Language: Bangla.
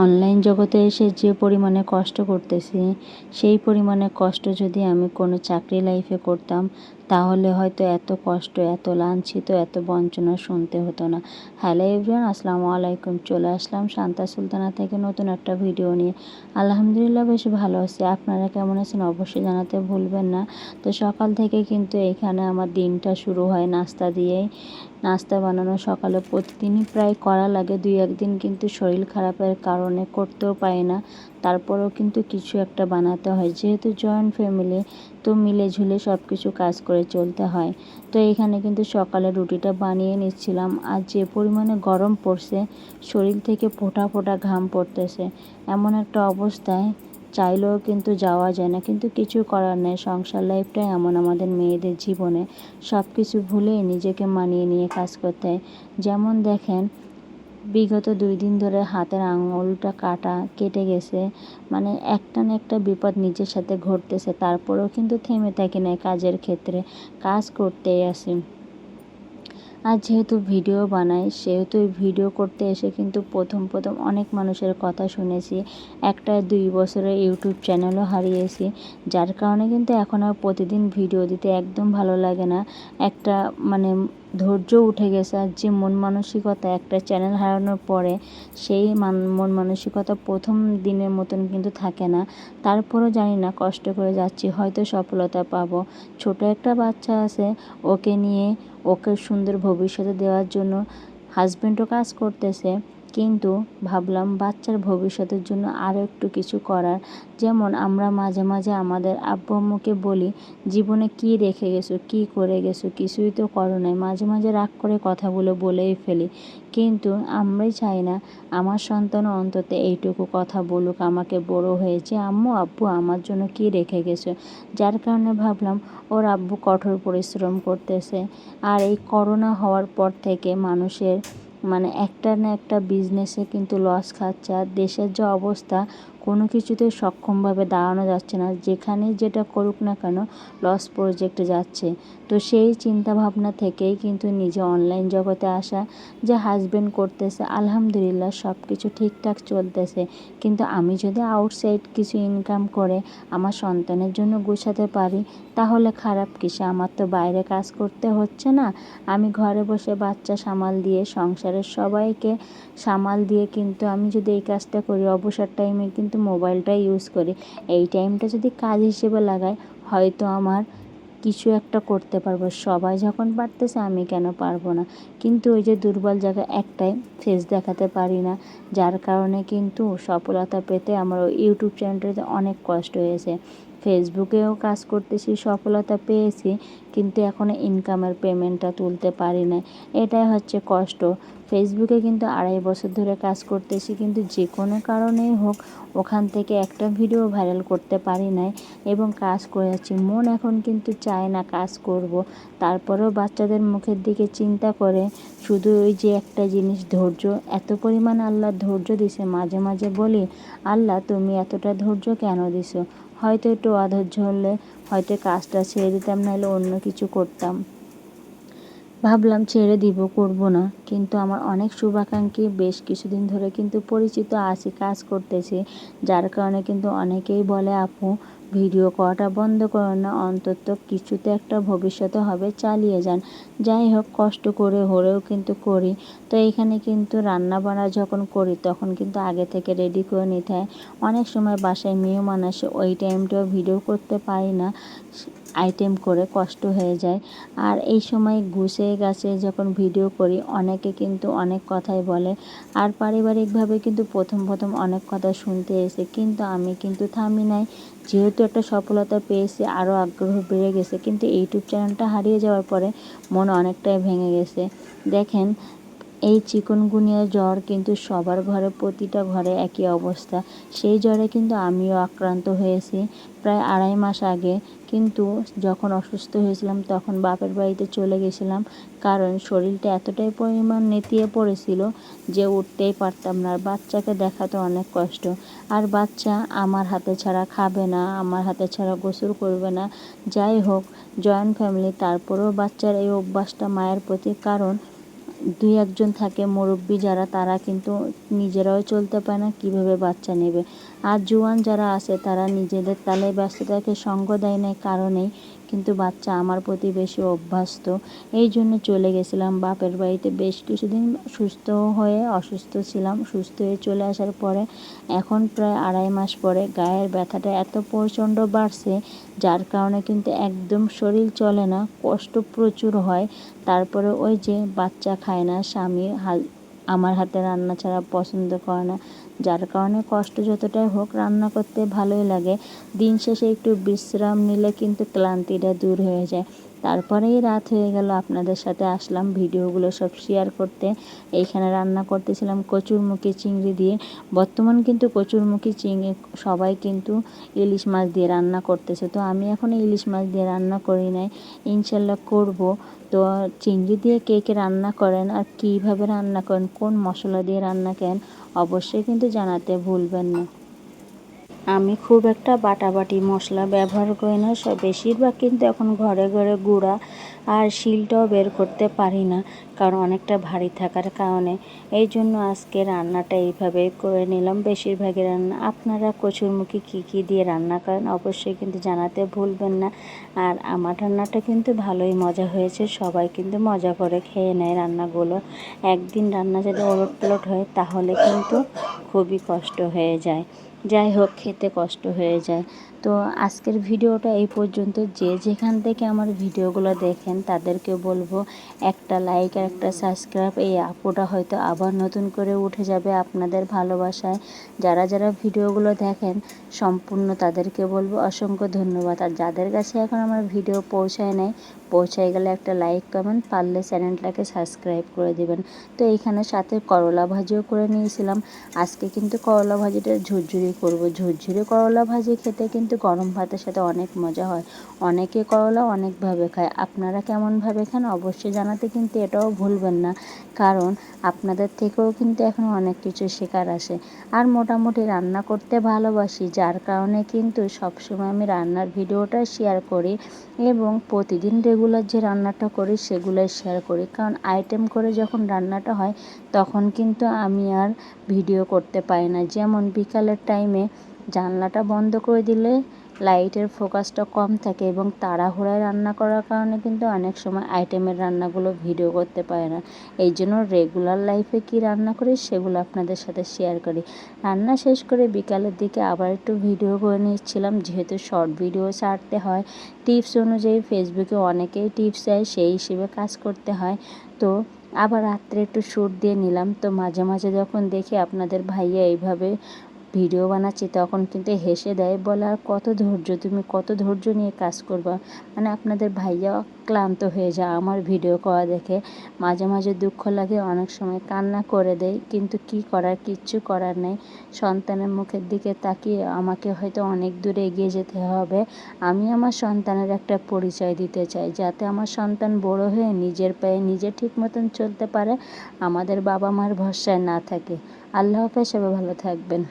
অনলাইন জগতে এসে যে পরিমাণে কষ্ট করতেছি, সেই পরিমাণে কষ্ট যদি আমি কোনো চাকরি লাইফে করতাম, তাহলে হয়তো এত কষ্ট, এত লাঞ্ছিত, এত বঞ্চনা শুনতে হতো না। হ্যালো এভরিওয়ান, আসসালামু আলাইকুম। চলে আসলাম শান্তা সুলতানা থেকে নতুন একটা ভিডিও নিয়ে। আলহামদুলিল্লাহ বেশ ভালো আছি। আপনারা কেমন আছেন অবশ্যই জানাতে ভুলবেন না। তো সকাল থেকে কিন্তু এখানে আমার দিনটা শুরু হয় নাস্তা দিয়েই। নাস্তা বানানো সকালে প্রতিদিনই প্রায় করা লাগে, 2-1 দিন কিন্তু শরীর খারাপের কারণে করতেও পারি না। তারপরেও কিন্তু কিছু একটা বানাতে হয়, যেহেতু জয়েন্ট ফ্যামিলি, তো মিলে ঝুলে সব কিছু কাজ করে চলতে হয়। তো এখানে কিন্তু সকালে রুটিটা বানিয়ে নিচ্ছিলাম। আর যে পরিমাণে গরম পড়ছে, শরীর থেকে ফোঁটা ফোঁটা ঘাম পড়তেছে, এমন একটা অবস্থায় চাইলেও কিন্তু যাওয়া যায় না, কিন্তু কিছু করার নেই। সংসার লাইফটাই এমন আমাদের মেয়েদের জীবনে, সব কিছু ভুলে নিজেকে মানিয়ে নিয়ে কাজ করতে হয়। যেমন দেখেন, বিগত 2 দিন ধরে হাতের আঙুলটা কেটে গেছে, মানে একটা না একটা বিপদ নিজের সাথে ঘটতেছে। তারপরেও কিন্তু থেমে থাকি না, কাজের ক্ষেত্রে কাজ করতেই আসি। আর যেহেতু ভিডিও বানাই, সেহেতু ভিডিও করতে এসে কিন্তু প্রথম অনেক মানুষের কথা শুনেছি। 1-2 বছরের ইউটিউব চ্যানেলও হারিয়েছি, যার কারণে কিন্তু এখন আর প্রতিদিন ভিডিও দিতে একদম ভালো লাগে না। একটা মানে ধৈর্য উঠে গেছে। আর যে মন মানসিকতা একটা চ্যানেল হারানোর পরে, সেই মন মানসিকতা প্রথম দিনের মতন কিন্তু থাকে না। তারপরও জানি না, কষ্ট করে যাচ্ছি, হয়তো সফলতা পাবো। ছোট একটা বাচ্চা আছে, ওকে সুন্দর ভবিষ্যতে দেওয়ার জন্য হাজব্যান্ডও কাজ করতেছে, কিন্তু ভাবলাম বাচ্চার ভবিষ্যতের জন্য আরও একটু কিছু করার। যেমন আমরা মাঝে মাঝে আমাদের আব্বু আম্মুকে বলি, জীবনে কী রেখে গেছো, কী করে গেছো, কিছুই তো করো নাই। মাঝে মাঝে রাগ করে কথাগুলো বলেই ফেলি, কিন্তু আমরাই চাই না আমার সন্তানও অন্তত এইটুকু কথা বলুক আমাকে বড় হয়েছে, আম্মু আব্বু আমার জন্য কী রেখে গেছো। যার কারণে ভাবলাম ওর আব্বু কঠোর পরিশ্রম করতেছে। আর এই করোনা হওয়ার পর থেকে মানুষের মানে একটা না একটা বিজনেসে কিন্তু লস খাচ্ছে। আর দেশের যে অবস্থা, কোনো কিছুতে সক্ষমভাবে দাঁড়ানো যাচ্ছে না, যেখানে যেটা করুক না কেন লস প্রজেক্টে যাচ্ছে। তো সেই চিন্তা ভাবনা থেকেই কিন্তু নিজে অনলাইন জগতে আসা। যে হাজব্যান্ড করতেছে, আলহামদুলিল্লাহ সব কিছু ঠিকঠাক চলতেছে, কিন্তু আমি যদি আউটসাইড কিছু ইনকাম করে আমার সন্তানের জন্য গোছাতে পারি, তাহলে খারাপ কিসে? আমার তো বাইরে কাজ করতে হচ্ছে না, আমি ঘরে বসে বাচ্চা সামাল দিয়ে সংসারের সবাইকে সামাল দিয়ে কিন্তু আমি যদি এই কাজটা করি, অবসর টাইমে কিন্তু মোবাইলটা ইউজ করি, এই টাইমটা যদি কাজ হিসেবে লাগাই, হয়তো আমার কিছু একটা করতে পারবো। সবাই যখন পারতেছে, আমি কেন পারবো না? কিন্তু ওই যে দুর্বল জায়গা একটাই, ফেস দেখাতে পারি না, যার কারণে কিন্তু সফলতা পেতে আমার ওই ইউটিউব চ্যানেলটাতে অনেক কষ্ট হয়েছে। ফেসবুকেও কাজ করতেছি, সফলতা পেয়েছি, কিন্তু এখনও ইনকামের পেমেন্টটা তুলতে পারি না, এটাই হচ্ছে কষ্ট। ফেসবুকে কিন্তু 2.5 বছর ধরে কাজ করতেছি, কিন্তু যে কোনো কারণেই হোক ওখান থেকে একটা ভিডিও ভাইরাল করতে পারি নাই, এবং কাজ করে যাচ্ছি। মন এখন কিন্তু চায় না কাজ করব, তারপরেও বাচ্চাদের মুখের দিকে চিন্তা করে শুধু ওই যে একটা জিনিস, ধৈর্য। এত পরিমাণ আল্লাহ ধৈর্য দিছে, মাঝে মাঝে বলি, আল্লাহ তুমি এতটা ধৈর্য কেন দিছো? হয়তো একটু অধৈর্য হলে হয়তো কাজটা ছেড়ে দিতাম, নাহলে অন্য কিছু করতাম। ভাবলাম ছেড়ে দিব, করব না, কিন্তু আমার অনেক শুভাকাঙ্ক্ষী বেশ কিছুদিন ধরে কিন্তু পরিচিত আছি, কাজ করতেছি, যার কারণে কিন্তু অনেকেই বলে, আপু ভিডিও করাটা বন্ধ করো না, অন্তত কিছুতে একটা ভবিষ্যতে হবে, চালিয়ে যান। যাই হোক, কষ্ট করে হলেও কিন্তু করি। তো এইখানে কিন্তু রান্না বান্না যখন করি, তখন কিন্তু আগে থেকে রেডি করে নিতে হয়। অনেক সময় বাসায় মেহমান আসে, ওই টাইমটাও ভিডিও করতে পারি না, আইটেম করে কষ্ট হয়ে যায়। আর এই সময় গুছিয়ে গাছে যখন ভিডিও করি, অনেকে কিন্তু অনেক কথাই বলে। আর পারিবারিকভাবে কিন্তু প্রথম অনেক কথা শুনতে এসে, কিন্তু আমি কিন্তু থামি নাই। যেহেতু একটা সফলতা পেয়েছি, আরও আগ্রহ বেড়ে গেছে, কিন্তু ইউটিউব চ্যানেলটা হারিয়ে যাওয়ার পরে মন অনেকটাই ভেঙে গেছে। দেখেন, এই চিকুনগুনিয়া জ্বর কিন্তু সবার ঘরে, প্রতিটা ঘরে একই অবস্থা। সেই জ্বরে কিন্তু আমিও আক্রান্ত হয়েছি প্রায় 2.5 মাস আগে। কিন্তু যখন অসুস্থ হয়েছিলাম, তখন বাপের বাড়িতে চলে গেছিলাম, কারণ শরীরটা এতটাই পরিমাণ নেতিয়ে পড়েছিল যে উঠতেই পারতাম না। আর বাচ্চাকে দেখাতে অনেক কষ্ট, আর বাচ্চা আমার হাতে ছাড়া খাবে না, আমার হাতে ছাড়া গোসল করবে না। যাই হোক, জয়েন্ট ফ্যামিলি, তারপরেও বাচ্চার এই অভ্যাসটা মায়ের প্রতি, কারণ দুই একজন থাকে মুরব্বি যারা, তারা কিন্তু নিজেরাও চলতে পারে না, কীভাবে বাচ্চা নেবে। আর জোয়ান যারা আছে তারা নিজেদের তালে ব্যস্ততাকে সঙ্গ দেয় না কারণেই কিন্তু বাচ্চা আমার প্রতি বেশি অভ্যস্ত। এই জন্য চলে গেছিলাম বাপের বাড়িতে। বেশ কিছুদিন সুস্থ হয়ে অসুস্থ ছিলাম, সুস্থ হয়ে চলে আসার পরে এখন প্রায় 2.5 মাস পরে গায়ের ব্যথাটা এত প্রচণ্ড বাড়ছে, যার কারণে কিন্তু একদম শরীর চলে না, কষ্ট প্রচুর হয়। তারপরে ওই যে বাচ্চা খায় না, স্বামী আমার হাতে রান্না ছাড়া পছন্দ করে না, যার কারণে কষ্ট যতটাই হোক রান্না করতে ভালোই লাগে। দিন শেষে একটু বিশ্রাম নিলে কিন্তু ক্লান্তিটা দূর হয়ে যায়। তারপরেই রাত হয়ে গেল, আপনাদের সাথে আসলাম ভিডিওগুলো সব শেয়ার করতে। এইখানে রান্না করতেছিলাম কচুরমুখী চিংড়ি দিয়ে। বর্তমান কিন্তু কচুরমুখী চিংড়ি সবাই কিন্তু ইলিশ মাছ দিয়ে রান্না করতেছে, তো আমি এখন ইলিশ মাছ দিয়ে রান্না করি নাই, ইনশাল্লাহ করব। তো চিংড়ি দিয়ে কে কে রান্না করেন আর কীভাবে রান্না করেন, কোন মশলা দিয়ে রান্না করেন, অবশ্যই কিন্তু জানাতে ভুলবেন না। আমি খুব একটা বাটাবাটি মশলা ব্যবহার করি না, বেশিরভাগ কিন্তু এখন ঘরে ঘরে গুঁড়া আর শিলটাও বের করতে পারি না, কারণ অনেকটা ভারী থাকার কারণে। এই জন্য আজকে রান্নাটা এইভাবে করে নিলাম। বেশিরভাগই রান্না আপনারা কচুরমুখী কী দিয়ে রান্না করেন অবশ্যই কিন্তু জানাতে ভুলবেন না। আর আমার রান্নাটা কিন্তু ভালোই মজা হয়েছে, সবাই কিন্তু মজা করে খেয়ে নেয় রান্নাগুলো। একদিন রান্না যদি ওলটপালট হয় তাহলে কিন্তু খুবই কষ্ট হয়ে যায়। যাই হোক, খেতে কষ্ট হয়ে যায়। তো আজকের ভিডিওটা এই পর্যন্ত। যে যেখান থেকে আমার ভিডিওগুলো দেখেন তাদেরকে বলবো একটা লাইক আর একটা সাবস্ক্রাইব। এই আপুটা হয়তো আবার নতুন করে উঠে যাবে আপনাদের ভালোবাসায়। যারা যারা ভিডিওগুলো দেখেন সম্পূর্ণ তাদেরকে বলবো অসংখ্য ধন্যবাদ। আর যাদের কাছে এখন আমার ভিডিও পৌঁছায় নাই, পৌঁছায় গেলে একটা লাইক কমেন্ট, পারলে চ্যানেলটাকে সাবস্ক্রাইব করে দিবেন। তো এইখানে সাথে করলা ভাজিও করে নিয়েছিলাম। আজকে কিন্তু করলা ভাজিটা ঝুরঝুরি করব। ঝুরঝুরি করলা ভাজি খেতে কিন্তু গরম ভাতের সাথে অনেক মজা হয়। অনেকে করলা অনেকভাবে খায়, আপনারা কেমনভাবে খান অবশ্যই জানাতে কিন্তু এটাও ভুলবেন না, কারণ আপনাদের থেকেও কিন্তু এখন অনেক কিছু শেখার আসে। আর মোটামুটি রান্না করতে ভালোবাসি, যার কারণে কিন্তু সবসময় আমি রান্নার ভিডিওটা শেয়ার করি এবং প্রতিদিন রেগুলার যে রান্নাটা করি সেগুলোই শেয়ার করি, কারণ আইটেম করে যখন রান্নাটা হয় তখন কিন্তু আমি আর ভিডিও করতে পারি না। যেমন বিকালের টাইমে জানলাটা বন্ধ করে দিলে লাইটের ফোকাসটা কম থাকে এবং তাড়াহুড়ায় রান্না করার কারণে কিন্তু অনেক সময় আইটেমের রান্নাগুলো ভিডিও করতে পারে না। এই জন্য রেগুলার লাইফে কি রান্না করি সেগুলো আপনাদের সাথে শেয়ার করি। রান্না শেষ করে বিকালের দিকে আবার একটু ভিডিও করে নিচ্ছিলাম, যেহেতু শর্ট ভিডিও ছাড়তে হয়। টিপস অনুযায়ী ফেসবুকে অনেকেই টিপস দেয়, সেই হিসেবে কাজ করতে হয়। তো আবার রাত্রে একটু শ্যুট দিয়ে নিলাম। তো মাঝে মাঝে যখন দেখি আপনাদের ভাইয়া এইভাবে ভিডিও বানাচ্ছি তখন কিন্তু হেসে দেয়, বলে আর কত ধৈর্য, তুমি কত ধৈর্য নিয়ে কাজ করবা। মানে আপনাদের ভাইয়া ক্লান্ত হয়ে যায় আমার ভিডিও করা দেখে। মাঝে মাঝে দুঃখ লাগে, অনেক সময় কান্না করে দেয়, কিন্তু কি করার, কিচ্ছু করার নেই। সন্তানের মুখের দিকে তাকিয়ে আমাকে হয়তো অনেক দূরে এগিয়ে যেতে হবে। আমি আমার সন্তানের একটা পরিচয় দিতে চাই, যাতে আমার সন্তান বড় হয়ে নিজের পায়ে নিজে ঠিক মতন চলতে পারে, আমাদের বাবা মার ভরসায় না থাকে। আল্লাহ হাফেজ, সবাই ভালো থাকবেন।